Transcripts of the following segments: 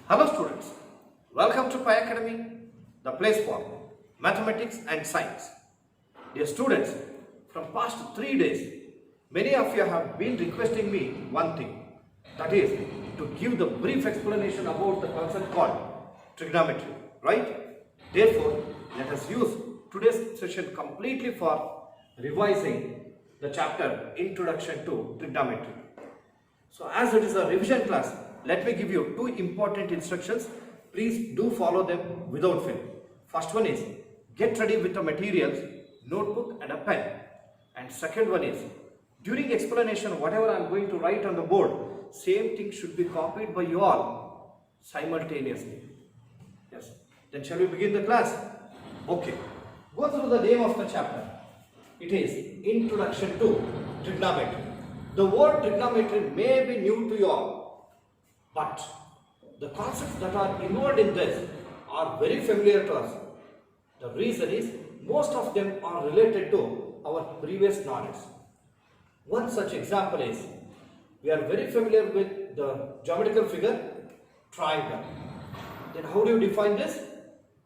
Hello students, welcome to Pi Academy, the place for mathematics and science. Dear students, from past 3 days, many of you have been requesting me one thing, that is to give the brief explanation about the concept called trigonometry, right? Therefore, let us use today's session completely for revising the chapter Introduction to Trigonometry. So as it is a revision class, let me give you two important instructions. Please do follow them without fail. First one is get ready with the materials, notebook and a pen. And second one is during explanation whatever I am going to write on the board, same thing should be copied by you all simultaneously. Yes. Then shall we begin the class? Okay. Go through the name of the chapter. It is Introduction to Trigonometry. The word trigonometry may be new to you all, but the concepts that are involved in this are very familiar to us. The reason is most of them are related to our previous knowledge. One such example is we are very familiar with the geometrical figure triangle. Then how do you define this?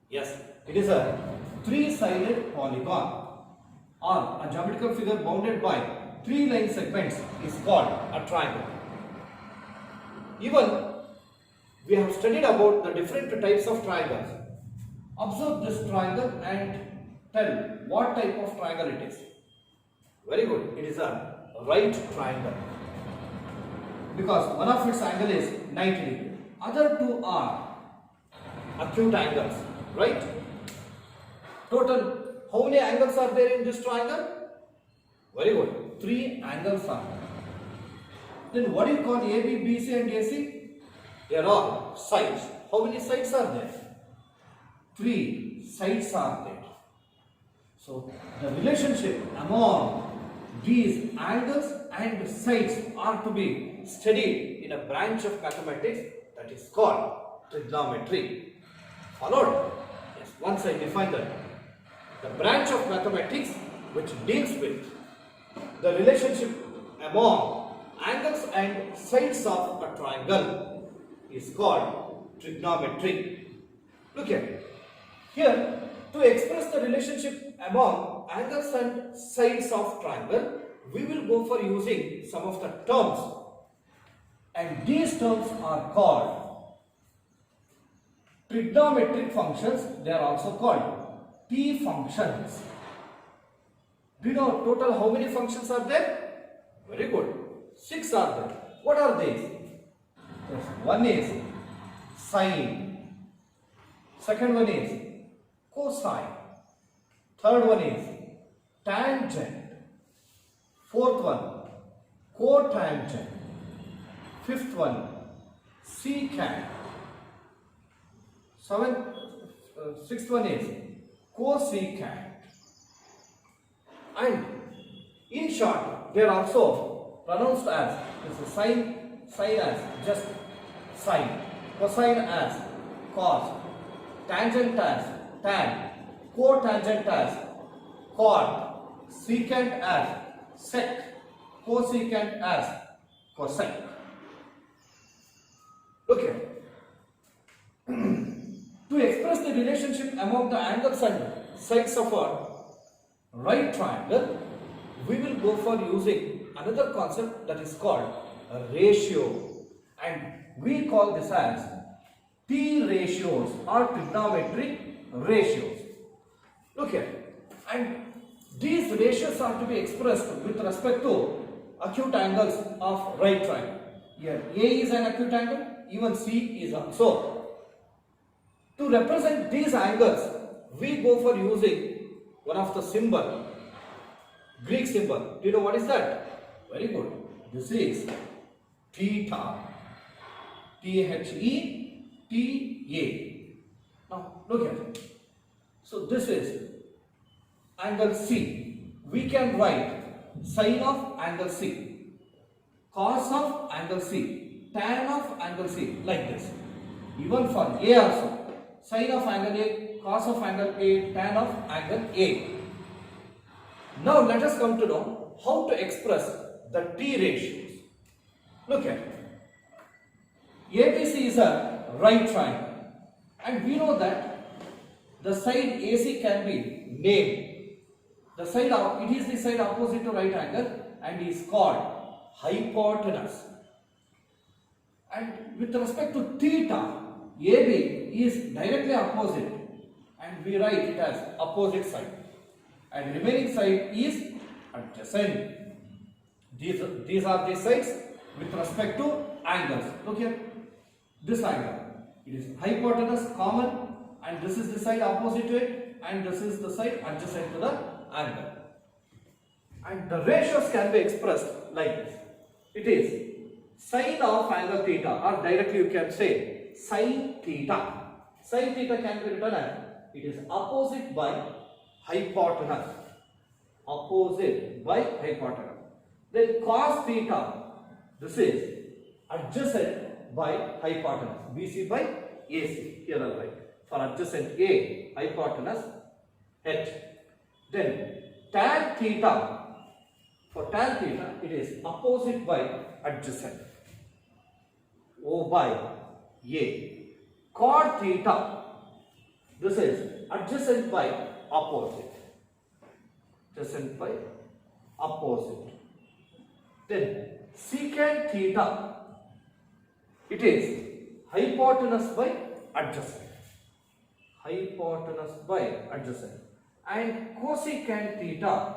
Yes, it is a three-sided polygon or a geometrical figure bounded by three line segments is called a triangle. Even we have studied about the different types of triangles. Observe this triangle and tell what type of triangle it is. Very good. It is a right triangle because one of its angle is 90 degree. Other two are acute angles, right? Total, how many angles are there in this triangle? Very good. 3 angles are there. Then what do you call AB, BC and AC? They are all sides. How many sides are there? 3 sides are there. So the relationship among these angles and sides are to be studied in a branch of mathematics that is called trigonometry. Followed? Yes, once I define that, the branch of mathematics which deals with the relationship among angles and sides of a triangle is called trigonometry. Look here. Here, to express the relationship among angles and sides of triangle, we will go for using some of the terms. And these terms are called trigonometric functions. They are also called T functions. Do you know total how many functions are there? Very good. 6 are there. What are these? Yes, one is sine. Second one is cosine. Third one is tangent. Fourth one, cotangent. Fifth one, secant. Sixth one is cosecant. And in short, they are also pronounced as sine as just sine, cosine as cos, tangent as tan, cotangent as cot, secant as sec, cosecant as cosec. Okay. To express the relationship among the angles and sides of a right triangle, we will go for using another concept that is called a ratio, and we call this as T ratios or trigonometric ratios. Look here, and these ratios are to be expressed with respect to acute angles of right triangle. Here A is an acute angle, even C is also. To represent these angles, we go for using one of the symbol, Greek symbol. Do you know what is that? Very good. This is theta. Theta. Now look at it. So this is angle C. We can write sine of angle C, cos of angle C, tan of angle C like this. Even for A also. Sine of angle A, cos of angle A, tan of angle A. Now let us come to know how to express the T ratios. Look at it. ABC is a right triangle. And we know that the side AC can be named. The side it is the side opposite to right angle and is called hypotenuse. And with respect to theta, AB is directly opposite and we write it as opposite side. And remaining side is adjacent. These are the sides with respect to angles. Look here, this angle, it is hypotenuse common and this is the side opposite to it and this is the side adjacent to the angle. And the ratios can be expressed like this. It is sine of angle theta, or directly you can say sine theta. Sine theta can be written as it is opposite by hypotenuse. Opposite by hypotenuse. Then cos theta, this is adjacent by hypotenuse. BC by AC. Here I'll write. For adjacent A, hypotenuse H. Then tan theta. For tan theta, it is opposite by adjacent. O by A. Cot theta, this is adjacent by opposite. Adjacent by opposite. Then secant theta, it is hypotenuse by adjacent. Hypotenuse by adjacent. And cosecant theta,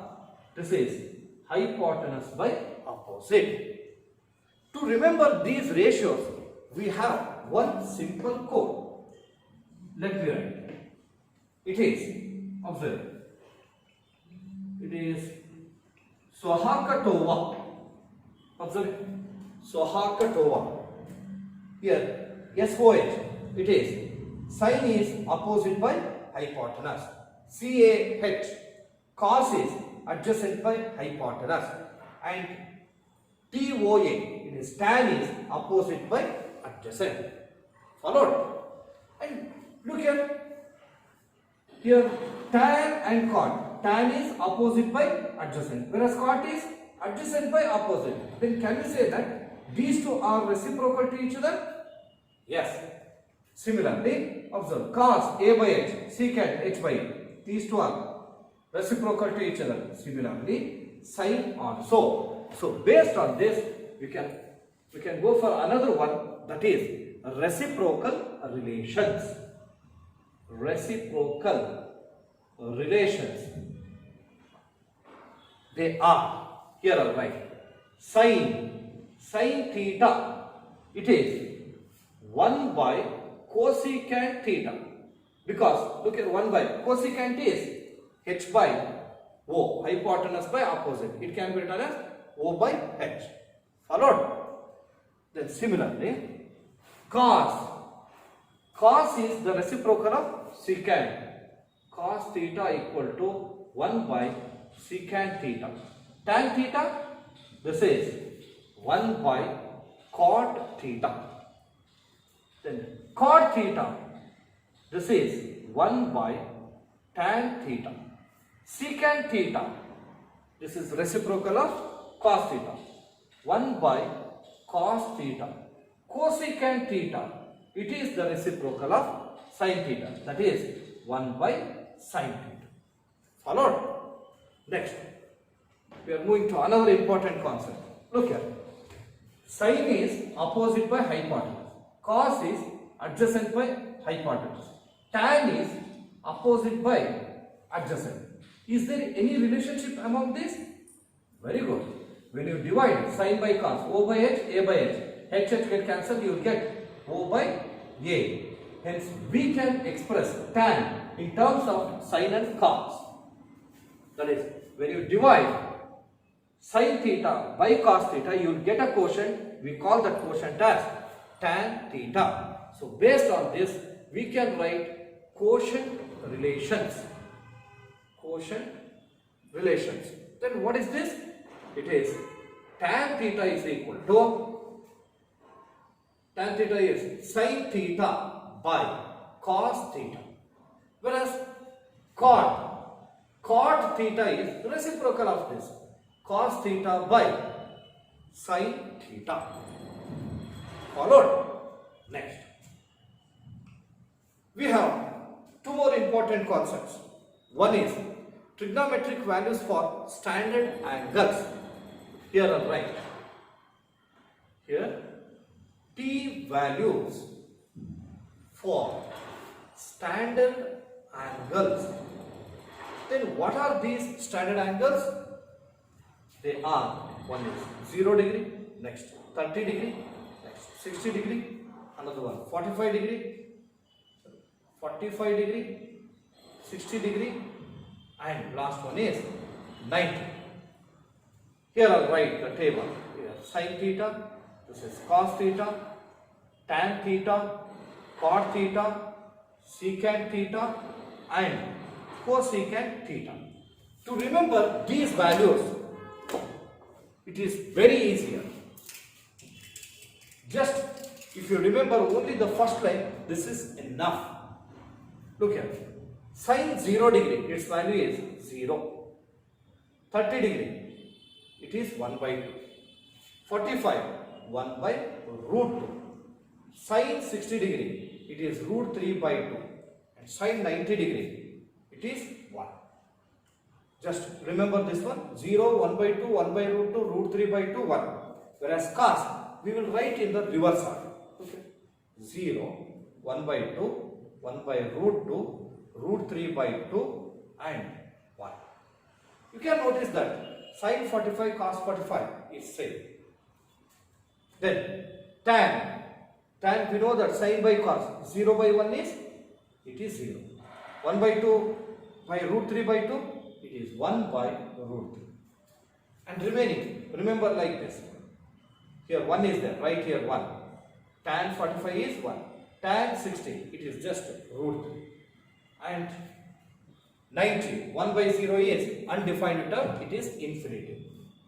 this is hypotenuse by opposite. To remember these ratios, we have one simple code. Let me write. It is, observe, it is Swahakatova. Observe, Swahakatova. Here, SOH, it is sine is opposite by hypotenuse. CAH, cos is adjacent by hypotenuse. And TOA, it is tan is opposite by adjacent. Followed? And look here. Here, tan and cot. Tan is opposite by adjacent, whereas cot is adjacent by opposite. Then can we say that these two are reciprocal to each other? Yes. Similarly, observe cos A by H, secant H by A. These two are reciprocal to each other. Similarly, sine also. So based on this, we can go for another one, that is reciprocal relations. Reciprocal relations. They are, here I'll write, sine theta, it is 1 by cosecant theta. Because look at 1 by cosecant is H by O, hypotenuse by opposite. It can be written as O by H. Followed? Then similarly, cos is the reciprocal of secant. Cos theta equal to 1 by secant theta. Tan theta, this is 1 by cot theta. Then cot theta, this is 1 by tan theta. Secant theta, this is reciprocal of cos theta. 1 by cos theta. Cosecant theta, it is the reciprocal of sin theta. That is 1 by sin theta. Followed? Next, we are moving to another important concept. Look here. Sin is opposite by hypotenuse. Cos is adjacent by hypotenuse. Tan is opposite by adjacent. Is there any relationship among these? Very good. When you divide sin by cos, O by H, A by H, get cancelled, you will get O by A. Hence, we can express tan in terms of sin and cos. That is, when you divide sin theta by cos theta, you will get a quotient. We call that quotient as tan theta. So, based on this, we can write quotient relations. Quotient relations. Then what is this? It is tan theta is equal to, tan theta is sin theta by cos theta. Whereas cot theta is reciprocal of this. Cos theta by sin theta. Followed? Next. We have two more important concepts. One is trigonometric values for standard angles. Here are right. Here T values for standard angles. Then what are these standard angles? They are, one is 0 degree, next 30 degree, next 60 degree, another one 45 degree, 45 degree, 60 degree, and last one is 90. Here I'll write the table. Here sin theta, this is cos theta, tan theta, cot theta, secant theta, and cosecant theta. To remember these values, it is very easier. Just if you remember only the first line, this is enough. Look here. Sin 0 degree, its value is 0. 30 degree, it is 1 by 2. 45, 1 by root 2. Sin 60 degree, it is root 3 by 2. And sin 90 degree, it is 1. Just remember this one, 0, 1 by 2, 1 by root 2, root 3 by 2, 1. Whereas cos, we will write in the reverse order. Okay. 0, 1 by 2, 1 by root 2, root 3 by 2, and 1. You can notice that sin 45, cos 45 is same. Then tan we know that sin by cos, 0 by 1 is, it is 0. 1 by 2 by root 3 by 2, it is 1 by root 3. And remaining, remember like this. Here 1 is there, right here 1. Tan 45 is 1. Tan 60, it is just root 3. And 90, 1 by 0 is undefined term, it is infinity.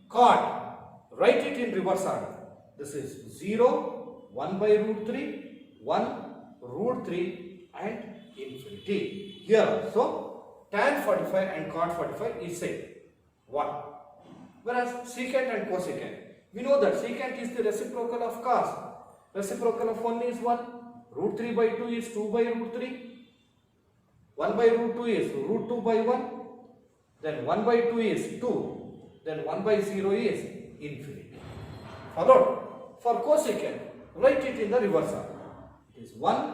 Cot, write it in reverse order. This is 0, 1 by root 3, 1, root 3, and infinity. Here also, tan 45 and cot 45 is same, 1. Whereas secant and cosecant, we know that secant is the reciprocal of cos. Reciprocal of 1 is 1, root 3 by 2 is 2 by root 3, 1 by root 2 is root 2 by 1, then 1 by 2 is 2, then 1 by 0 is infinity. Followed? For cosecant, write it in the reverse order. It is 1,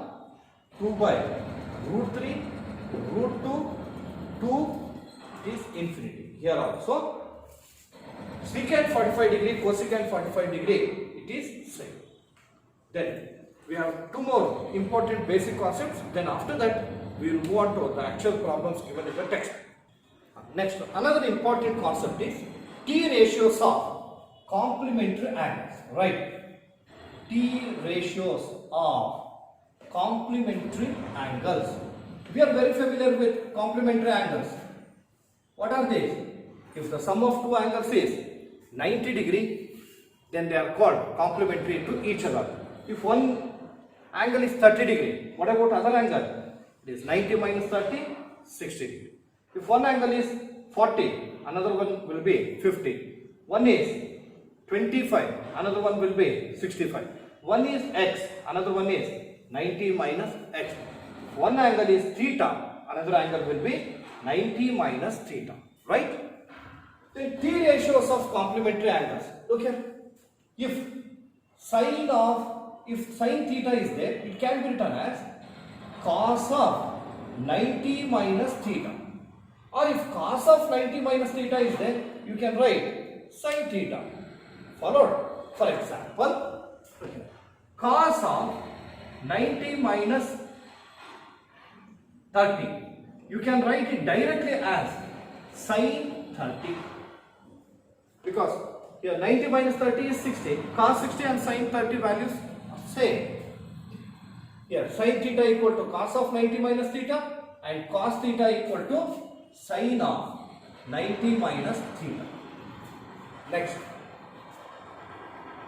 2 by root 3, root 2, 2, it is infinity. Here also, secant 45 degree, cosecant 45 degree, it is same. Then we have two more important basic concepts. Then after that, we will move on to the actual problems given in the text. Next, another important concept is T ratios of complementary angles. Right? T ratios of complementary angles. We are very familiar with complementary angles. What are these? If the sum of two angles is 90 degree, then they are called complementary to each other. If one angle is 30 degree, what about other angle? It is 90 minus 30, 60 degree. If one angle is 40, another one will be 50. One is 25, another one will be 65. One is x, another one is 90 minus x. One angle is theta, another angle will be 90 minus theta. Right? Then T ratios of complementary angles. Look here. If sin theta is there, it can be written as cos of 90 minus theta. Or if cos of 90 minus theta is there, you can write sin theta. Followed? For example, cos of 90 minus 30. You can write it directly as sin 30. Because here 90 minus 30 is 60. Cos 60 and sin 30 values are same. Here sin theta equal to cos of 90 minus theta and cos theta equal to sin of 90 minus theta. Next,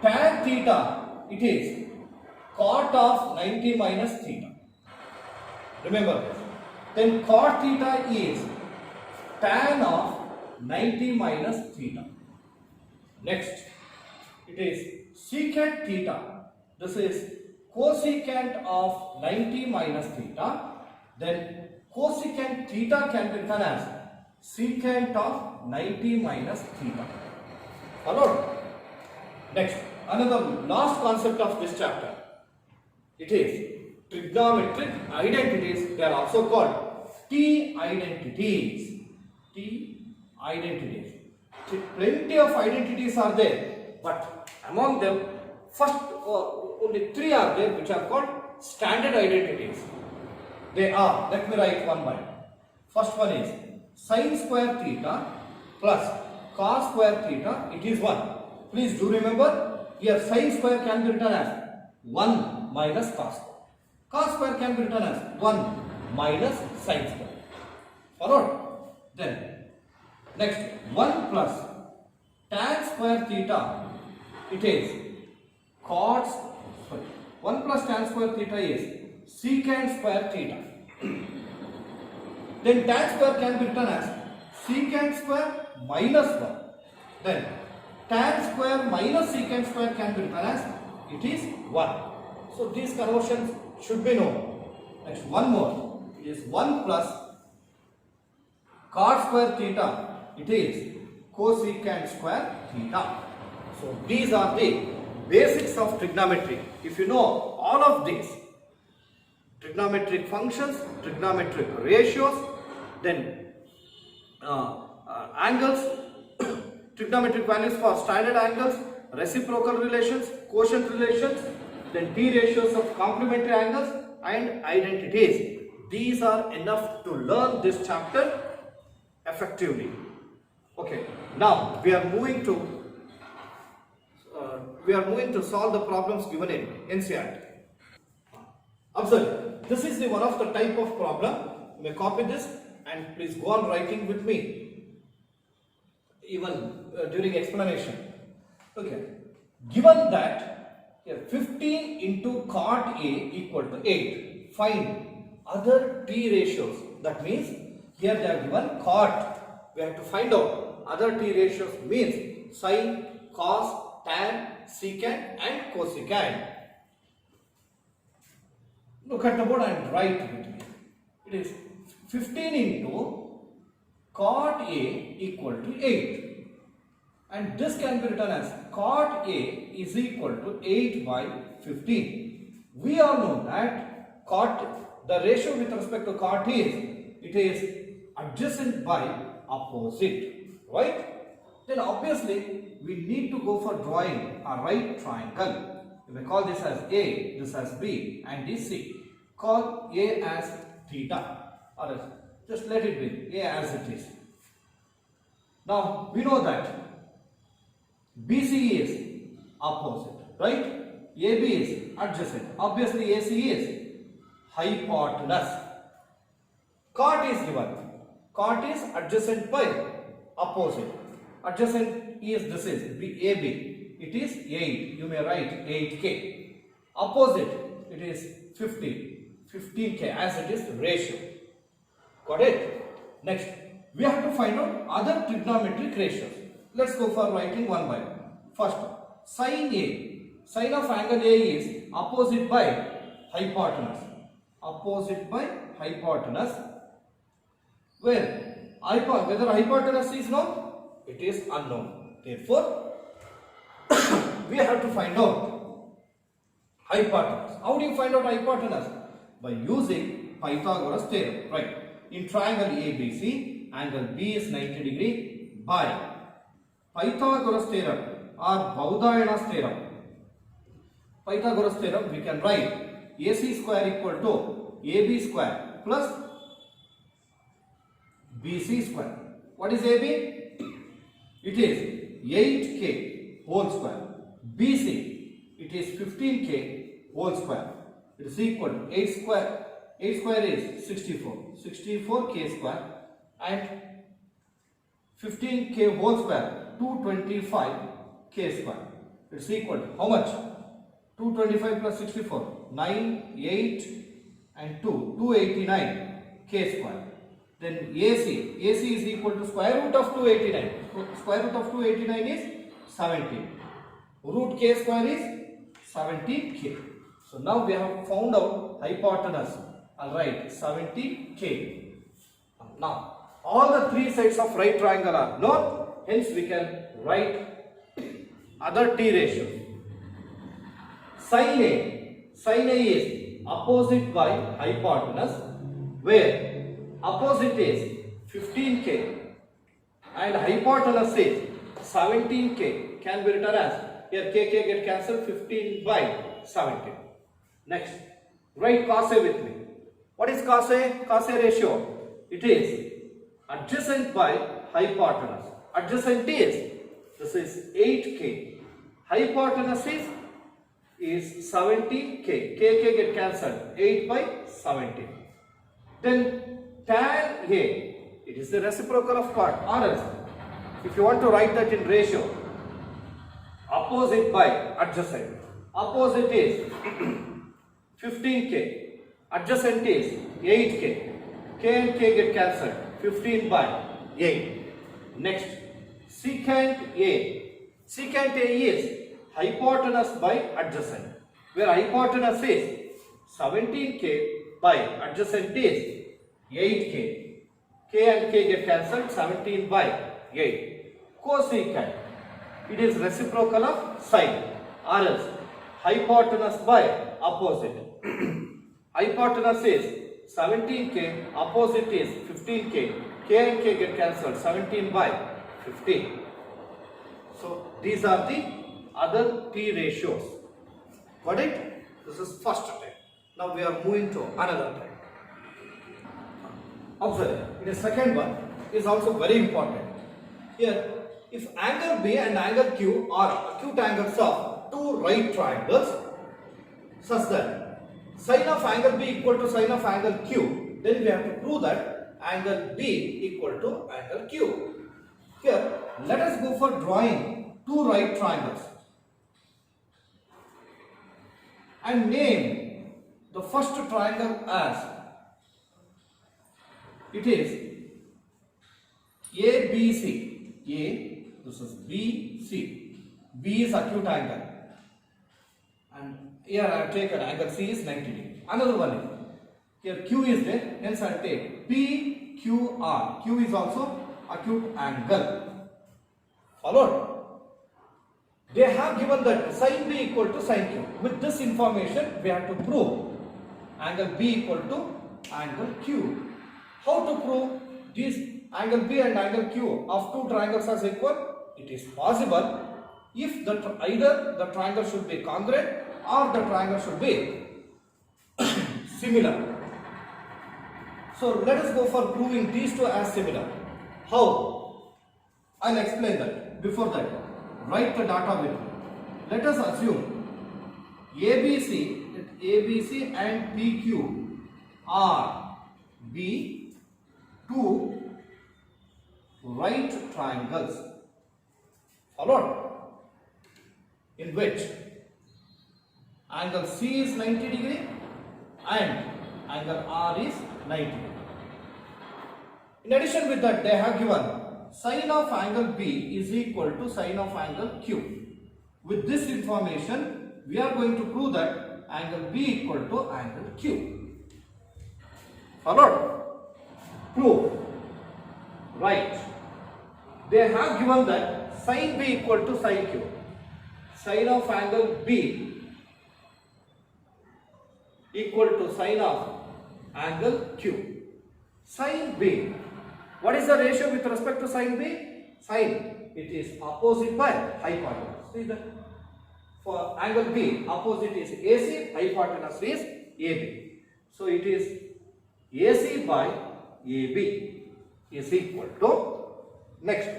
tan theta, it is cot of 90 minus theta. Remember this. Then cot theta is tan of 90 minus theta. Next, it is secant theta. This is cosecant of 90 minus theta. Then cosecant theta can be written as secant of 90 minus theta. Followed? Next, another last concept of this chapter. It is trigonometric identities. They are also called T identities. T identities. Plenty of identities are there, but among them, first only three are there which are called standard identities. They are, let me write one by one. First one is sin square theta plus cos square theta, it is 1. Please do remember, here sin square can be written as 1 minus cos square. Cos square can be written as 1 minus sin square. Followed? Then, next, 1 plus tan square theta, it is cos, 1 plus tan square theta is secant square theta. Then tan square can be written as secant square minus 1. Then tan square minus secant square can be written as it is 1. So these conversions should be known. Next, one more. It is 1 plus cot square theta. It is cosecant square theta. So these are the basics of trigonometry. If you know all of these, trigonometric functions, trigonometric ratios, then angles, trigonometric values for standard angles, reciprocal relations, quotient relations, then T ratios of complementary angles and identities. These are enough to learn this chapter effectively. Okay, now we are moving to solve the problems given in NCERT. Observe, this is the one of the type of problem. You may copy this and please go on writing with me even during explanation. Okay, given that here 15 into cot A equal to 8, find other T ratios. That means here they are given cot. We have to find out other T ratios means sin, cos, tan, secant and cosecant. Look at the board and write with me. It is 15 into cot A equal to 8. And this can be written as cot A is equal to 8 by 15. We all know that cot, the ratio with respect to cot it is adjacent by opposite, right? Then obviously we need to go for drawing a right triangle. You may call this as A, this as B and this C. Call A as theta, or else just let it be A as it is. Now we know that BC is opposite, right? AB is adjacent. Obviously AC is hypotenuse. Cot is given. Cot is adjacent by opposite. Adjacent is this is AB. It is 8. You may write 8K. Opposite, it is 15. 15K as it is ratio. Got it? Next, we have to find out other trigonometric ratios. Let's go for writing one by one. First, sin A. Sin of angle A is opposite by hypotenuse. Opposite by hypotenuse. Whether hypotenuse is known, it is unknown. Therefore, we have to find out hypotenuse. How do you find out hypotenuse? By using Pythagoras theorem, right? In triangle ABC, angle B is 90 degree by Pythagoras theorem or Baudhaina's theorem. Pythagoras theorem, we can write AC square equal to AB square plus BC square. What is AB? It is 8K whole square. BC, it is 15K whole square. It is equal to 8 square. 8 square is 64. 64K square and 15K whole square 225K square. It is equal to how much? 225 plus 64. 9, 8 and 2. 289K square. Then AC is equal to square root of 289. Square root of 289 is 17. Root K square is 17K. So now we have found out hypotenuse. I'll write 70K. Now, all the three sides of right triangle are known, hence we can write other T ratios. Sin A is opposite by hypotenuse, where opposite is 15K and hypotenuse is 17K. Can be written as, here KK get cancelled, 15 by 17. Next, write cos A with me. What is cos A? Cos A ratio. It is adjacent by hypotenuse. Adjacent is, this is 8K. Hypotenuse is 70K. KK get cancelled. 8 by 17. Then tan A, it is the reciprocal of cot, or else if you want to write that in ratio, opposite by adjacent. Opposite is 15K. Adjacent is 8K. K and K get cancelled. 15 by 8. Next, secant A. Secant A is hypotenuse by adjacent, where hypotenuse is 17K by adjacent is 8K. K and K get cancelled, 17 by 8. Cosecant, it is reciprocal of sine, or else hypotenuse by opposite. Hypotenuse is 17K, opposite is 15K. K and K get cancelled, 17 by 15. So these are the other T ratios. Got it? This is first type. Now we are moving to another type. Observe, in the second one is also very important. Here, if angle B and angle Q are acute angles of two right triangles, such that sine of angle B equal to sine of angle Q, then we have to prove that angle B equal to angle Q. Here, let us go for drawing two right triangles and name the first triangle as, it is ABC. A, this is BC. B is acute angle. And here I have taken angle C is 90 degree. Another one is, here Q is there, hence I take PQR. Q is also acute angle. Followed? They have given that sin B equal to sin Q. With this information, we have to prove angle B equal to angle Q. How to prove these angle B and angle Q of two triangles are equal? It is possible if either the triangle should be congruent or the triangle should be similar. So let us go for proving these two as similar. How? I'll explain that. Before that, write the data with me. Let us assume ABC and PQ are two right triangles, followed, in which angle C is 90 degree and angle R is 90 degree. In addition with that, they have given sine of angle B is equal to sine of angle Q. With this information, we are going to prove that angle B equal to angle Q. Followed? Prove. Right. They have given that sin B equal to sin Q. Sin of angle B equal to sin of angle Q. Sin B. What is the ratio with respect to sin B? Sin. It is opposite by hypotenuse. See that? For angle B, opposite is AC, hypotenuse is AB. So it is AC by AB is equal to, next,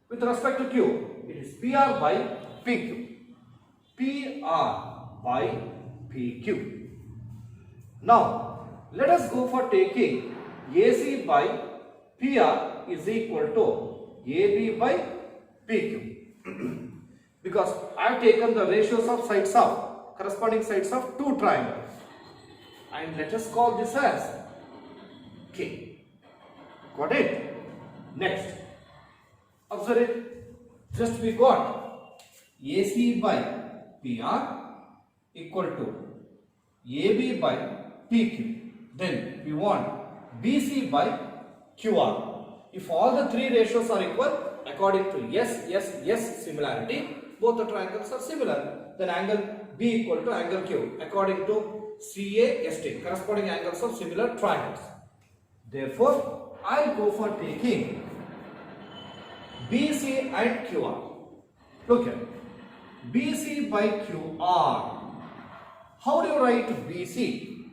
with respect to Q, it is PR by PQ. PR by PQ. Now, let us go for taking AC by PR is equal to AB by PQ. Because I have taken the ratios of sides of, corresponding sides of two triangles. And let us call this as K. Got it? Next, observe it. Just we got AC by PR equal to AB by PQ. then we want BC by QR. If all the three ratios are equal, according to yes similarity, both the triangles are similar, then angle B equal to angle Q according to CAST, corresponding angles of similar triangles. Therefore, I'll go for taking BC and QR. Look here, BC by QR. How do you write BC?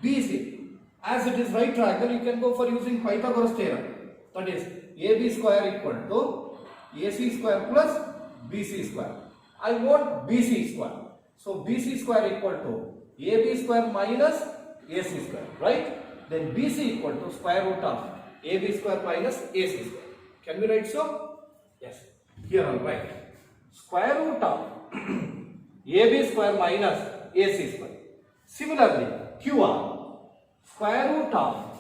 BC, as it is right triangle, you can go for using Pythagoras theorem. That is, AB square equal to AC square plus BC square. I want BC square. So BC square equal to AB square minus AC square, right? Then BC equal to square root of AB square minus AC square. Can we write so? Yes. Here I'll write square root of AB square minus AC square. Similarly, QR, square root of,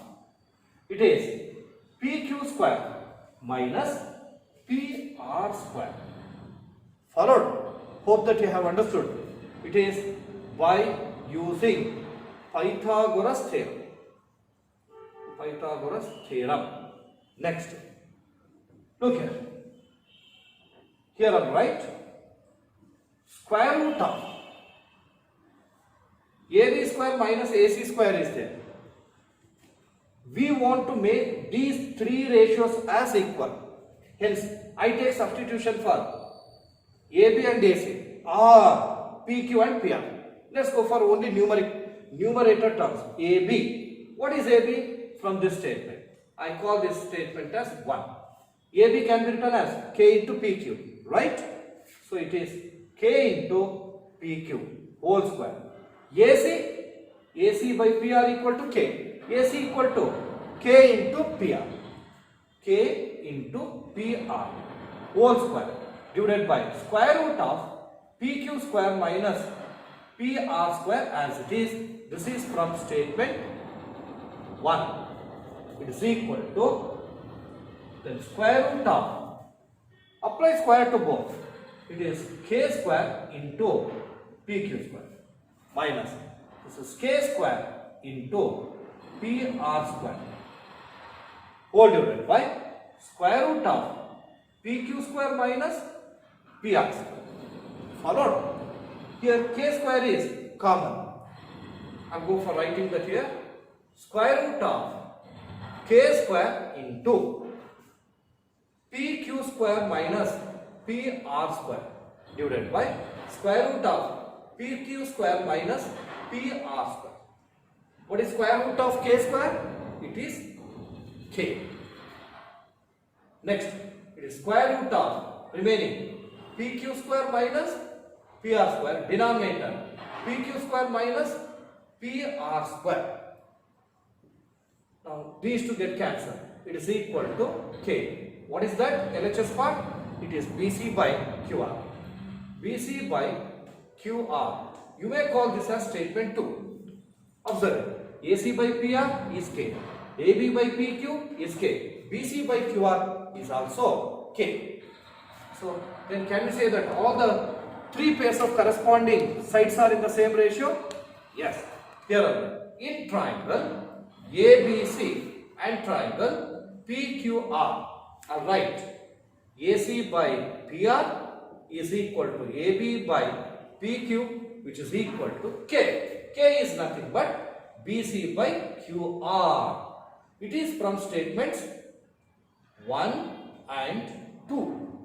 it is PQ square minus PR square. Followed? Hope that you have understood. It is by using Pythagoras theorem. Pythagoras theorem. Next. Look here. Here I'll write square root of AB square minus AC square is there. We want to make these three ratios as equal. Hence, I take substitution for AB and AC or PQ and PR. Let's go for only numerator terms. AB. What is AB? From this statement. I call this statement as 1. AB can be written as K into PQ. Right? So it is K into PQ whole square. AC by PR equal to K. AC equal to K into PR. K into PR whole square divided by square root of PQ square minus PR square as it is. This is from statement 1. It is equal to then square root of, apply square to both. It is K square into PQ square minus, this is K square into PR square whole divided by square root of PQ square minus PR square. Followed? Here K square is common. I'll go for writing that here. Square root of K square into PQ square minus PR square divided by square root of PQ square minus PR square. What is square root of K square? It is K. Next, it is square root of remaining PQ square minus PR square, denominator PQ square minus PR square. Now these two get cancelled. It is equal to K. What is that? LHS part? It is BC by QR. BC by QR. You may call this as statement 2. Observe. AC by PR is K. AB by PQ is K. BC by QR is also K. So then can we say that all the three pairs of corresponding sides are in the same ratio? Yes. Here in triangle ABC and triangle PQR are right. AC by PR is equal to AB by PQ, which is equal to K. K is nothing but BC by QR. It is from statements 1 and 2.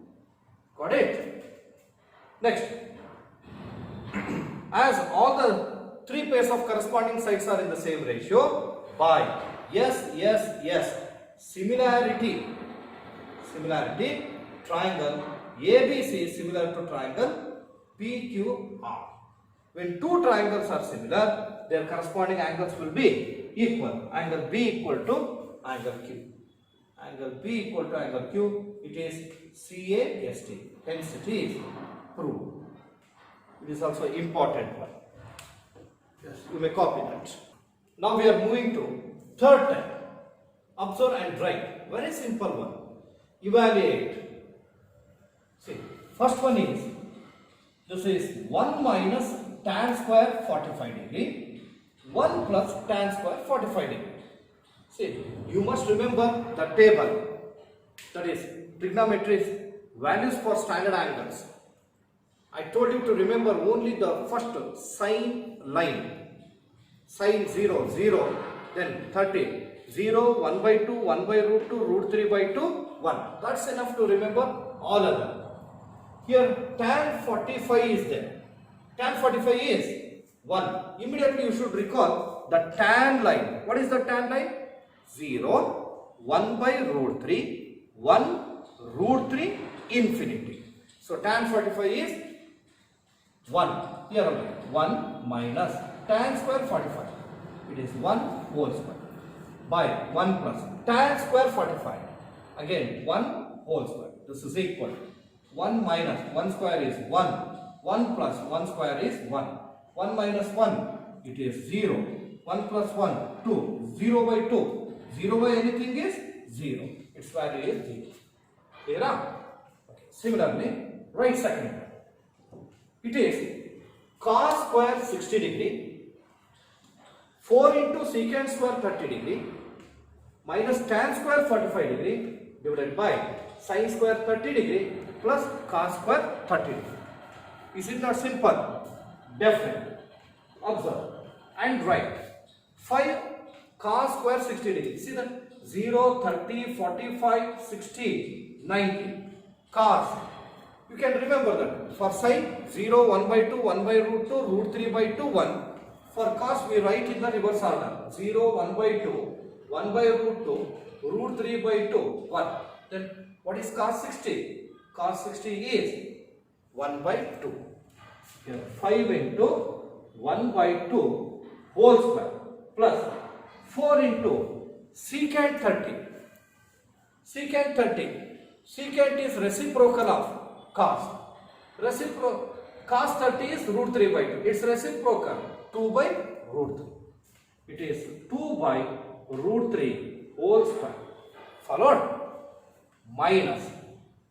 Got it? Next, as all the three pairs of corresponding sides are in the same ratio, by similarity, triangle ABC is similar to triangle PQR. When two triangles are similar, their corresponding angles will be equal. Angle B equal to angle Q. Angle B equal to angle Q, it is CAST. Hence it is proved. It is also important one. Yes, you may copy that. Now we are moving to third type. Observe and write. Very simple one. Evaluate. See, first one is, this is 1 minus tan square 45 degree 1 plus tan square 45 degree. See, you must remember the table, that is trigonometry's values for standard angles. I told you to remember only the first sine line, sine 0, 0, then 30, 0, 1 by 2, 1 by root 2, root 3 by 2, 1. That's enough to remember all other. Here tan 45 is there. Tan 45 is 1. Immediately you should recall the tan line. What is the tan line? 0, 1 by root 3, 1 root 3 infinity. So tan 45 is 1. Here only 1 minus tan square 45. It is 1 whole square by 1 plus tan square 45. Again 1 whole square. This is equal to 1 minus 1 square is 1. 1 plus 1 square is 1. 1 minus 1, it is 0. 1 plus 1, 2. 0 by 2. 0 by anything is 0. Its value is 0. Clear? Okay. Similarly, right second one. It is cos square 60 degree, 4 into secant square 30 degree, minus tan square 45 degree, divided by sin square 30 degree, plus cos square 30 degree. Is it not simple? Definitely. Observe and write 5 cos square 60 degree. See that 0, 30, 45, 60, 90. Cos. You can remember that. For sin 0, 1 by 2, 1 by root 2, root 3 by 2, 1. For cos we write in the reverse order. 0, 1 by 2, 1 by root 2, root 3 by 2, 1. Then what is cos 60? Cos 60 is 1 by 2. Here 5 into 1 by 2 whole square plus 4 into secant 30. Secant 30. Secant is reciprocal of cos. Cos 30 is root 3 by 2. Its reciprocal 2 by root 3. It is 2 by root 3 whole square. Followed? Minus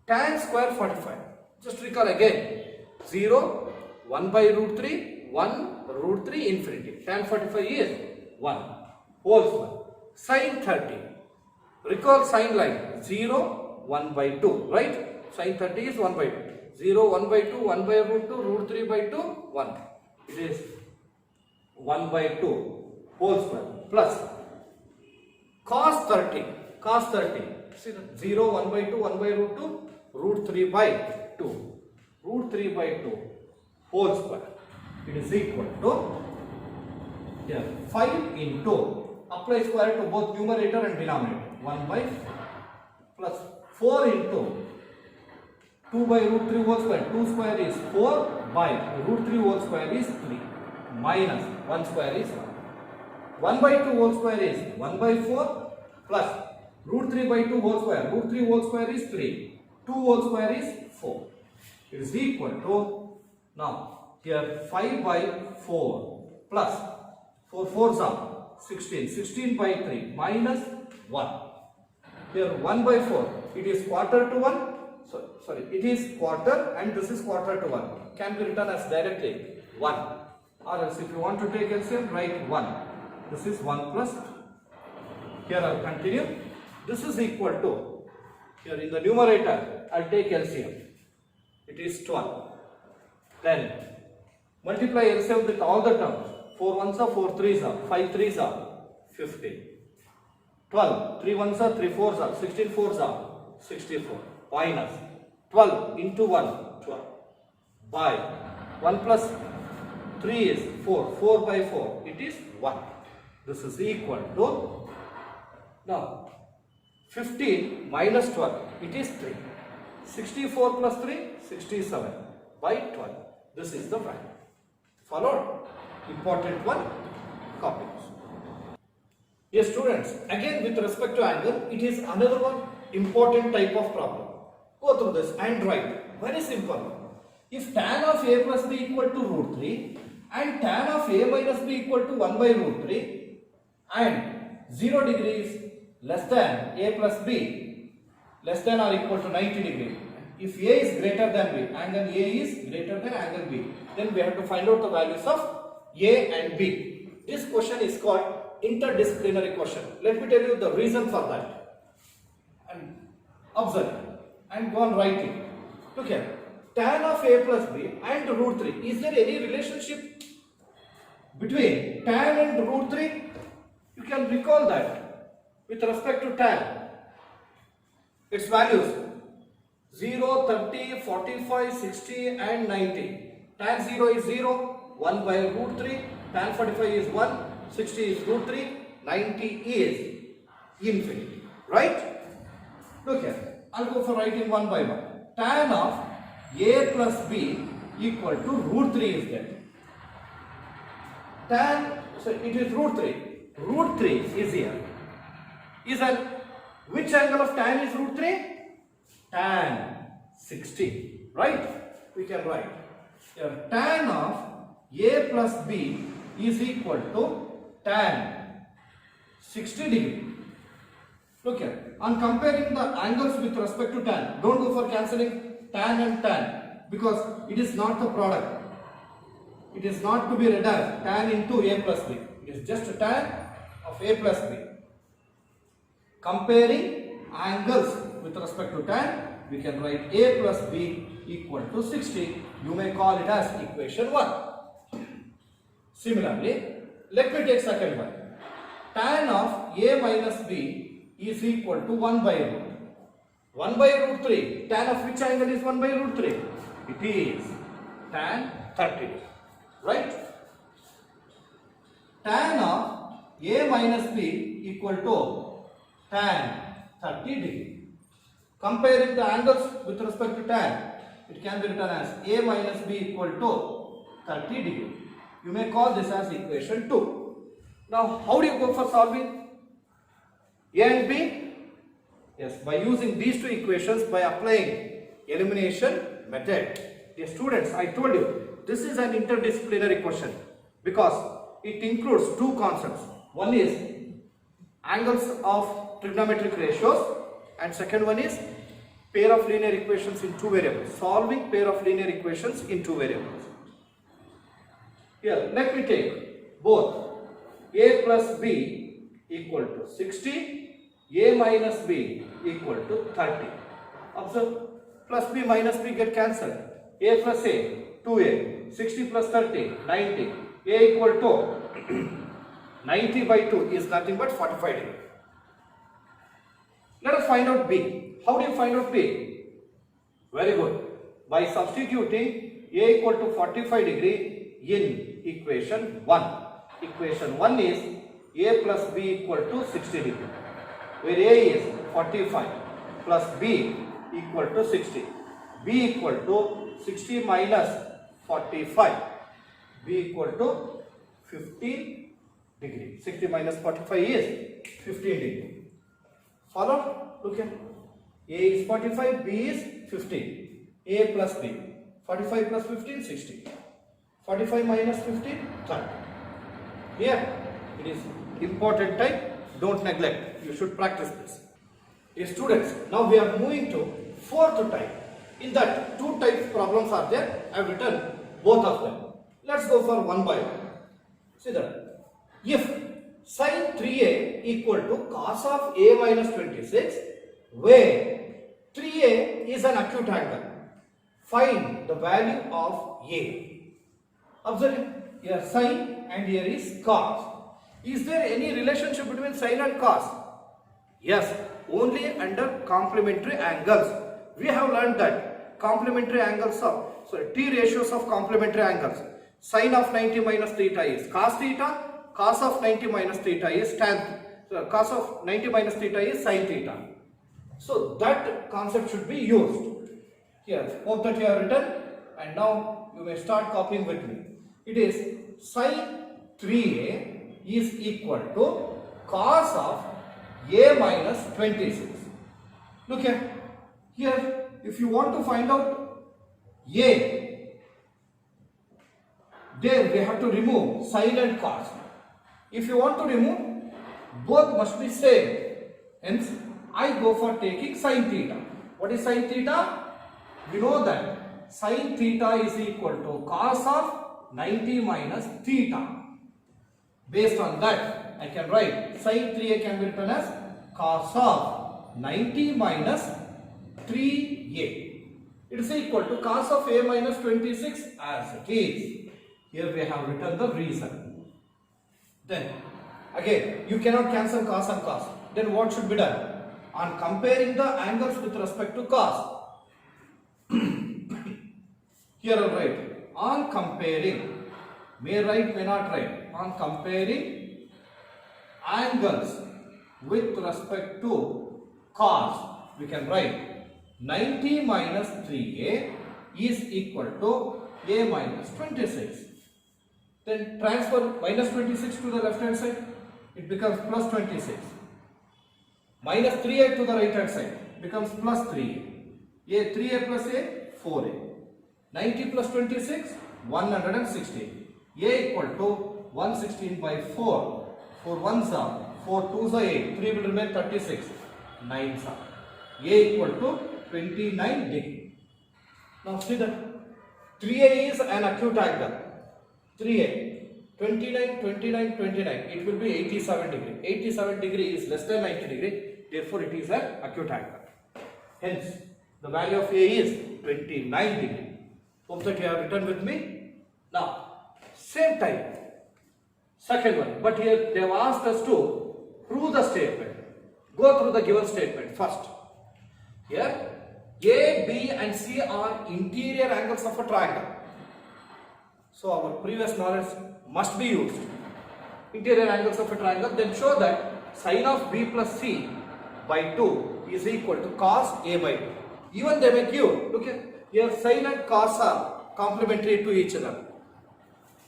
tan square 45. Just recall again. 0, 1 by root 3, 1 root 3 infinity. Tan 45 is 1 whole square. Sin 30. Recall sin line. 0, 1 by 2. Right? Sin 30 is 1 by 2. 0, 1 by 2, 1 by root 2, root 3 by 2, 1. It is 1 by 2 whole square plus cos 30. Cos 30. See that 0, 1 by 2, 1 by root 2, root 3 by 2. Root 3 by 2 whole square. It is equal to here 5 into apply square to both numerator and denominator. 1 by 4 plus 4 into 2 by root 3 whole square. 2 square is 4 by root 3 whole square is 3 minus 1 square is 1. 1 by 2 whole square is 1 by 4 plus root 3 by 2 whole square. Root 3 whole square is 3. 2 whole square is 4. It is equal to, now here 5 by 4 plus 4 4s are 16. 16 by 3 minus 1. Here 1 by 4. It is quarter to 1. Sorry, it is quarter and this is quarter to 1. Can be written as directly 1. Or else if you want to take LCM, write 1. This is 1 plus 2. Here I will continue. This is equal to, here in the numerator, I will take LCM. It is 12. Then multiply LCM with all the terms. 4 ones are 4 threes are, 5 threes are 15. 12, 3 ones are 3 fours are, 16 fours are 64. Minus 12 into 1, 12. By 1 plus 3 is 4. 4 by 4, it is 1. This is equal to, now 15 minus 12, it is 3. 64 plus 3, 67 by 12. This is the value. Followed? Important one, copy this. Yes, students, again with respect to angle, it is another one important type of problem. Go through this and write. Very simple. If tan of a plus b equal to root 3 and tan of a minus b equal to 1 by root 3 and 0 degrees less than a plus b less than or equal to 90 degree. If a is greater than b, angle a is greater than angle b, then we have to find out the values of a and b. This question is called interdisciplinary question. Let me tell you the reason for that. And observe and go on writing. Look here. Tan of a plus b and root 3. Is there any relationship between tan and root 3? You can recall that with respect to tan. Its values 0, 30, 45, 60 and 90. Tan 0 is 0, 1 by root 3. Tan 45 is 1, 60 is root 3, 90 is infinity. Right? Look here. I'll go for writing one by one. Tan of a plus b equal to root 3 is there. Tan, so it is root 3. Root 3 is here. Which angle of tan is root 3? Tan 60. Right? We can write. Here, tan of a plus b is equal to tan 60 degree. Look here. On comparing the angles with respect to tan, don't go for cancelling tan and tan because it is not the product. It is not to be read as tan into a plus b. It is just tan of a plus b. Comparing angles with respect to tan, we can write a plus b equal to 60. You may call it as equation 1. Similarly, let me take second one. Tan of a minus b is equal to 1 by root. 1 by root 3. Tan of which angle is 1 by root 3? It is tan 30. Right? Tan of a minus b equal to tan 30 degree. Comparing the angles with respect to tan, it can be written as a minus b equal to 30 degree. You may call this as equation 2. Now, how do you go for solving a and b? Yes, by using these two equations, by applying elimination method. Dear students, I told you, this is an interdisciplinary question because it includes two concepts. One is angles of trigonometric ratios and second one is pair of linear equations in two variables. Solving pair of linear equations in two variables. Here, let me take both a plus b equal to 60, a minus b equal to 30. Observe, plus b minus b get cancelled. A plus a, 2a, 60 plus 30, 90. A equal to 90 by 2 is nothing but 45 degree. Let us find out b. How do you find out b? Very good. By substituting a equal to 45 degree in equation 1. Equation 1 is a plus b equal to 60 degree. Where a is 45 plus b equal to 60. B equal to 60 minus 45. B equal to 15 degree. 60 minus 45 is 15 degree. Follow? Look here. A is 45, B is 15. A plus B. 45 plus 15, 60. 45 minus 15, 30. Here, it is important type. Don't neglect. You should practice this. Dear students, now we are moving to fourth type. In that, two types problems are there. I have written both of them. Let's go for one by one. See that. If sin 3a equal to cos of a minus 26, where 3a is an acute angle, find the value of a. Observe here sin and here is cos. Is there any relationship between sin and cos? Yes, only under complementary angles. We have learned that complementary angles of, T ratios of complementary angles. Sin of 90 minus theta is cos theta, cos of 90 minus theta is tan, cos of 90 minus theta is sin theta. So that concept should be used. Here, hope that you have written and now you may start copying with me. It is sin 3a is equal to cos of a minus 26. Look here. Here, if you want to find out a, there we have to remove sin and cos. If you want to remove, both must be same. Hence, I go for taking sin theta. What is sin theta? We know that sin theta is equal to cos of 90 minus theta. Based on that, I can write sin 3a can be written as cos of 90 minus 3a. It is equal to cos of a minus 26 as it is. Here we have written the reason. Then again, you cannot cancel cos and cos. Then what should be done? On comparing the angles with respect to cos. Here I will write on comparing. May write, may not write. On comparing angles with respect to cos, we can write 90 minus 3a is equal to a minus 26. Then transfer minus 26 to the left hand side, it becomes plus 26. Minus 3a to the right hand side becomes plus 3a. 3a plus a, 4a. 90 plus 26, 116. A equal to 116 by 4. 4 1s are 4 2s are 8. 3 will remain 36. 9s are. A equal to 29 degree. Now see that 3a is an acute angle. 3a 29, 29, 29. It will be 87 degree. 87 degree is less than 90 degree. Therefore, it is an acute angle. Hence, the value of a is 29 degree. Hope that you have written with me. Now, same time, second one. But here they have asked us to prove the statement. Go through the given statement first. Here, A, B and C are interior angles of a triangle. So, our previous knowledge must be used. Interior angles of a triangle. Then show that sin of B plus C by 2 is equal to cos A by 2. Even they may give, look here sin and cos are complementary to each other.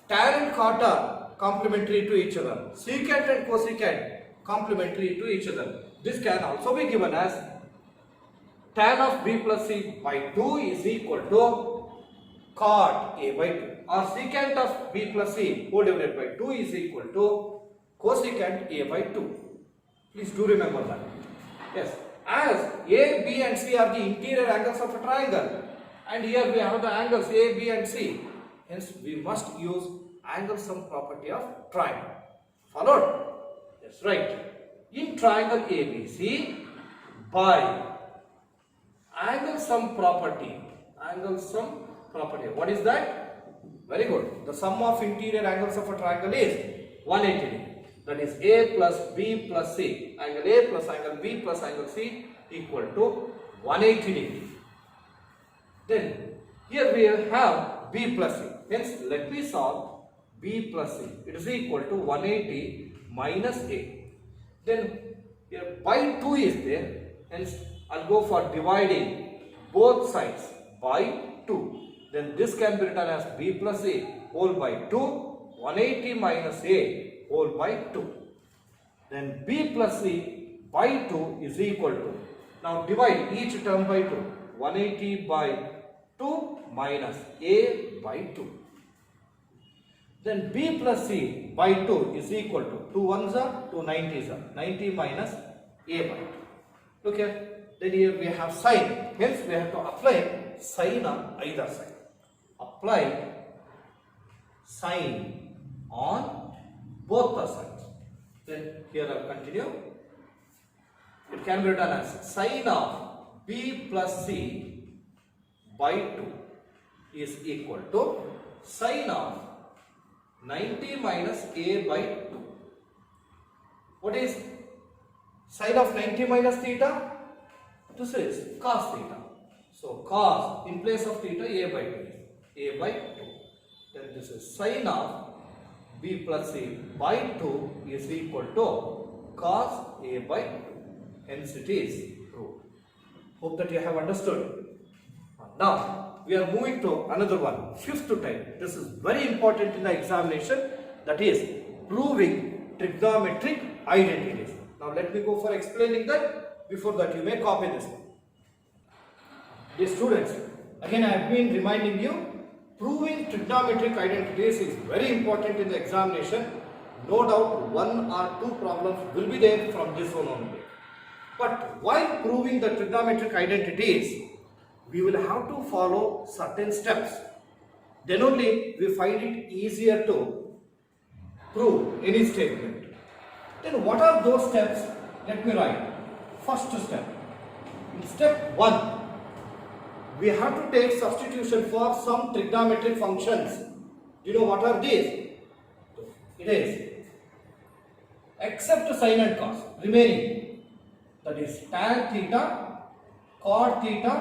Tan and cot are complementary to each other. Secant and cosecant complementary to each other. This can also be given as tan of B plus C by 2 is equal to cot A by 2. Or secant of B plus C whole divided by 2 is equal to cosecant A by 2. Please do remember that. Yes, as A, B and C are the interior angles of a triangle, and here we have the angles A, B and C. Hence, we must use angle sum property of triangle. Followed? That's right. In triangle ABC, by angle sum property. What is that? Very good. The sum of interior angles of a triangle is 180 degree. That is A plus B plus C. Angle A plus angle B plus angle C equal to 180 degree. Then here we have B plus C. Hence let me solve B plus C. It is equal to 180 minus A. Then here by 2 is there. Hence I'll go for dividing both sides by 2. Then this can be written as B plus A whole by 2. 180 minus A whole by 2. Then B plus C by 2 is equal to, now divide each term by 2. 180 by 2 minus A by 2. Then B plus C by 2 is equal to 2 1s are 2 90s are 90 minus A by 2. Look here. Then here we have sine. Hence we have to apply sine on either side. Apply sine on both the sides. Then here I will continue. It can be written as sine of B plus C by 2 is equal to sine of 90 minus A by 2. What is sine of 90 minus theta? This is cos theta. So cos in place of theta A by 2. A by 2. Then this is sine of B plus C by 2 is equal to cos A by 2. Hence it is proved. Hope that you have understood. Now we are moving to another one, fifth type. This is very important in the examination, that is proving trigonometric identities. Now let me go for explaining that. Before that, you may copy this one. Dear students, again I have been reminding you, proving trigonometric identities is very important in the examination. No doubt one or two problems will be there from this one only. But while proving the trigonometric identities, we will have to follow certain steps. Then only we find it easier to prove any statement. Then what are those steps? Let me write. First step. In step 1, we have to take substitution for some trigonometric functions. You know what are these? It is except sine and cos remaining, that is tan theta, cot theta,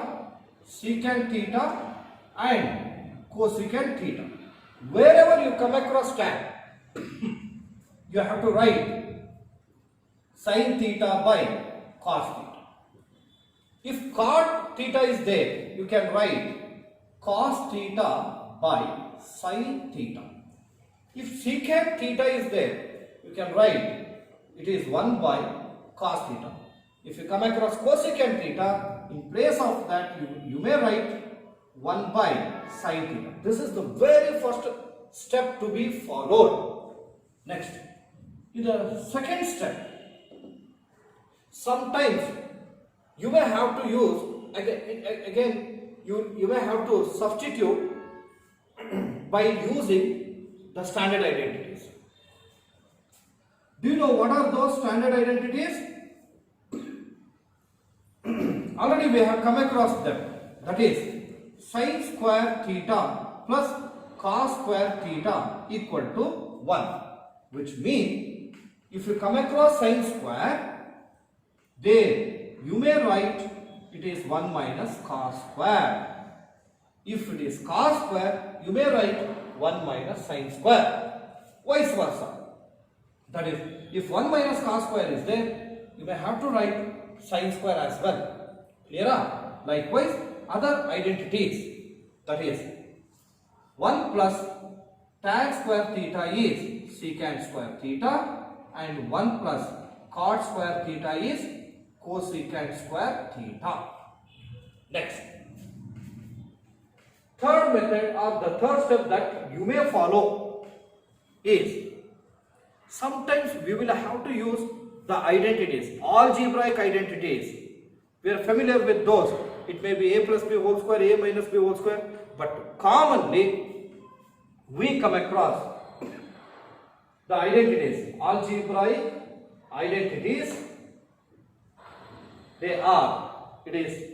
secant theta and cosecant theta. Wherever you come across tan, you have to write sin theta by cos theta. If cot theta is there, you can write cos theta by sin theta. If secant theta is there, you can write it is 1 by cos theta. If you come across cosecant theta, in place of that you may write 1 by sin theta. This is the very first step to be followed. Next, in the second step, sometimes you may have to use again you may have to substitute by using the standard identities. Do you know what are those standard identities? Already we have come across them. That is sin square theta plus cos square theta equal to 1, which means if you come across sin square, then you may write it is 1 minus cos square. If it is cos square, you may write 1 minus sin square. Vice versa. That is, if 1 minus cos square is there, you may have to write sin square as well. Clear? Likewise, other identities. That is, 1 plus tan square theta is secant square theta and 1 plus cot square theta is cosecant square theta. Next, third method or the third step that you may follow is sometimes we will have to use the identities, algebraic identities. We are familiar with those. It may be a plus b whole square, a minus b whole square, but commonly we come across the identities, algebraic identities. They are, it is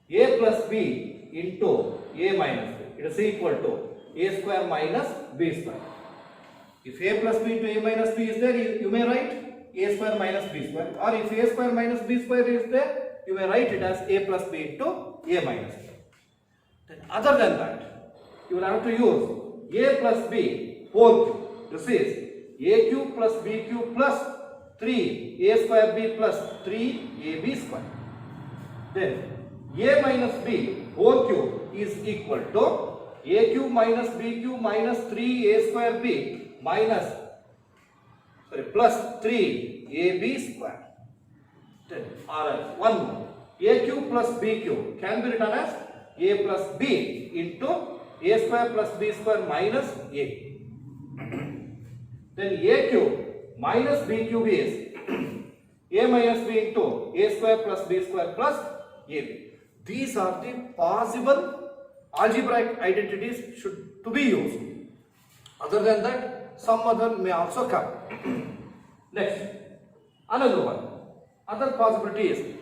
a plus b into a minus b. It is equal to a square minus b square. If a plus b into a minus b is there, you may write a square minus b square. Or if a square minus b square is there, you may write it as a plus b into a minus b. Then other than that, you will have to use a plus b whole cube. This is a cube plus b cube plus 3 a square b plus 3 ab square. Then a minus b whole cube is equal to a cube minus b cube minus 3a square b minus plus 3ab square. Then or else one more, a cube plus b cube can be written as a plus b into a square plus b square minus a. Then a cube minus b cube is a minus b into a square plus b square plus ab. These are the possible algebraic identities to be used. Other than that, some other may also come. Next, another one. Other possibility is,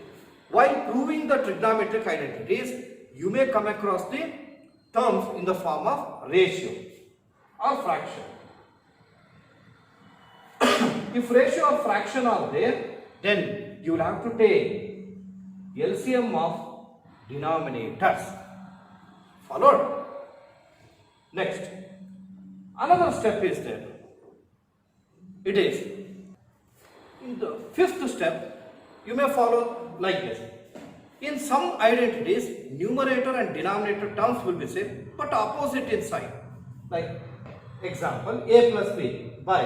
while proving the trigonometric identities, you may come across the terms in the form of ratio or fraction. If ratio or fraction are there, then you will have to take LCM of denominators. Followed? Next, another step is there. It is, in the fifth step, you may follow like this. In some identities, numerator and denominator terms will be same, but opposite in sign. Like example, a plus b by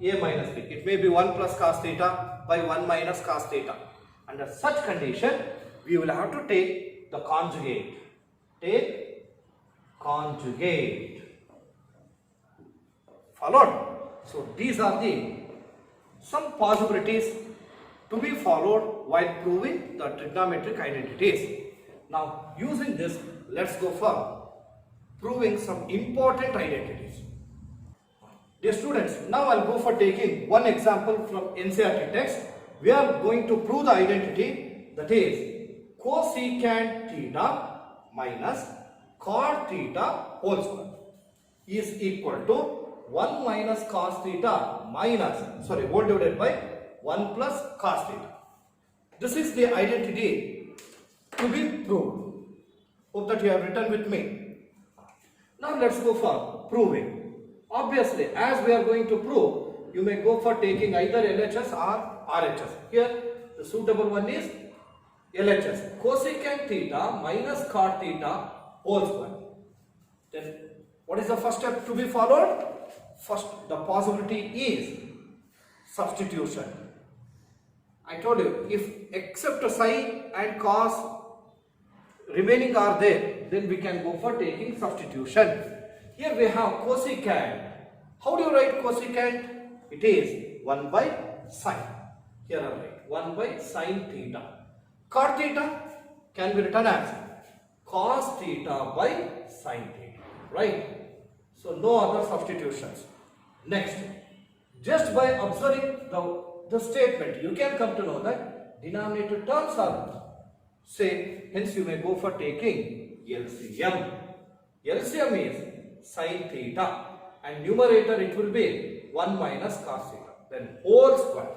a minus b. It may be 1 plus cos theta by 1 minus cos theta. Under such condition, we will have to take the conjugate. Take conjugate. Followed? So these are the some possibilities to be followed while proving the trigonometric identities. Now, using this, let's go for proving some important identities. Dear students, now I'll go for taking one example from NCERT text. We are going to prove the identity, that is cosecant theta minus cot theta whole square is equal to 1 minus cos theta minus, whole divided by 1 plus cos theta. This is the identity to be proved. Hope that you have written with me. Now let's go for proving. Obviously, as we are going to prove, you may go for taking either LHS or RHS. Here, the suitable one is LHS. Cosecant theta minus cot theta whole square. Then, what is the first step to be followed? First, the possibility is substitution. I told you, if except sine and cos remaining are there, then we can go for taking substitution. Here we have cosecant. How do you write cosecant? It is 1 by sine. Here I write 1 by sine theta. Cot theta can be written as cos theta by sine theta. Right? So no other substitutions. Next, just by observing the statement, you can come to know that denominator terms are same. Hence you may go for taking LCM. LCM is sin theta and numerator it will be 1 minus cos theta, then whole square.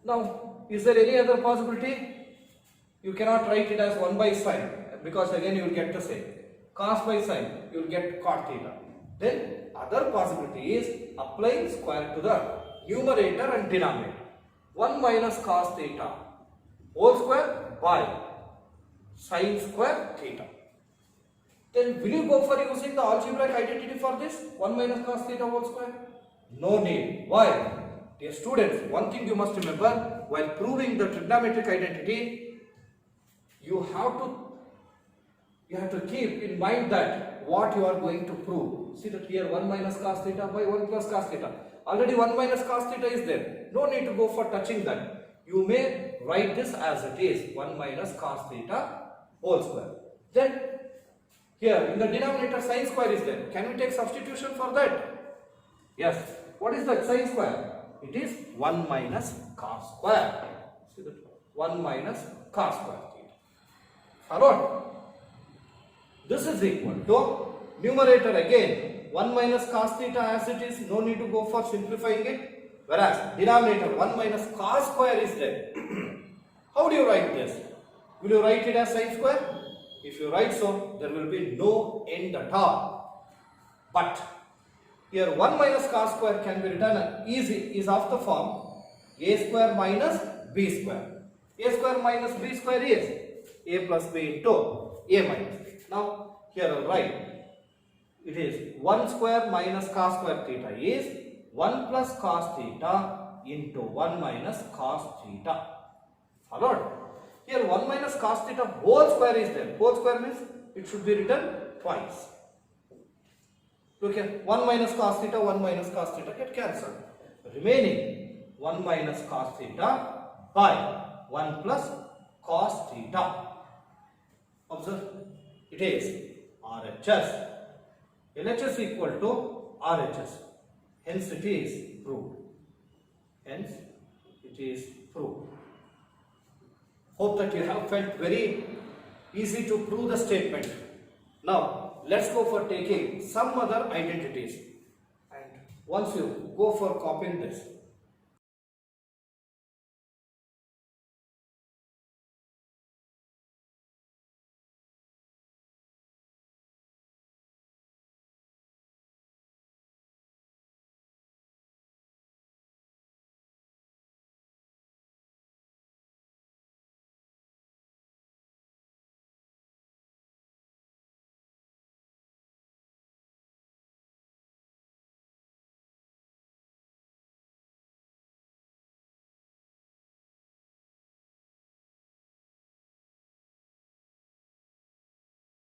Now, is there any other possibility? You cannot write it as 1 by sine, because again you will get the same. Cos by sine, you will get cot theta. Then other possibility is applying square to the numerator and denominator. 1 minus cos theta whole square by sine square theta. Then will you go for using the algebraic identity for this? 1 minus cos theta whole square? No need. Why? Dear students, one thing you must remember, while proving the trigonometric identity, you have to keep in mind that what you are going to prove. See that here 1 minus cos theta by 1 plus cos theta. Already 1 minus cos theta is there. No need to go for touching that. You may write this as it is, 1 minus cos theta whole square. Then here in the denominator sine square is there. Can we take substitution for that? Yes. What is that sine square? It is 1 minus cos square. See that? 1 minus cos square theta. Followed? This is equal to numerator again 1 minus cos theta as it is. No need to go for simplifying it. Whereas denominator 1 minus cos square is there. How do you write this? Will you write it as sine square? If you write so, there will be no end at all. But here 1 minus cos square can be written is of the form a square minus b square. A square minus b square is a plus b into a minus b. Now here I will write it is 1 square minus cos square theta is 1 plus cos theta into 1 minus cos theta. Followed? Here 1 minus cos theta whole square is there. Whole square means it should be written twice. Look here, 1 minus cos theta, 1 minus cos theta get cancelled. Remaining 1 minus cos theta by 1 plus cos theta. Observe, it is RHS. LHS equal to RHS. Hence it is proved. Hence it is proved. Hope that you have felt very easy to prove the statement. Now, let's go for taking some other identities. And once you go for copying this,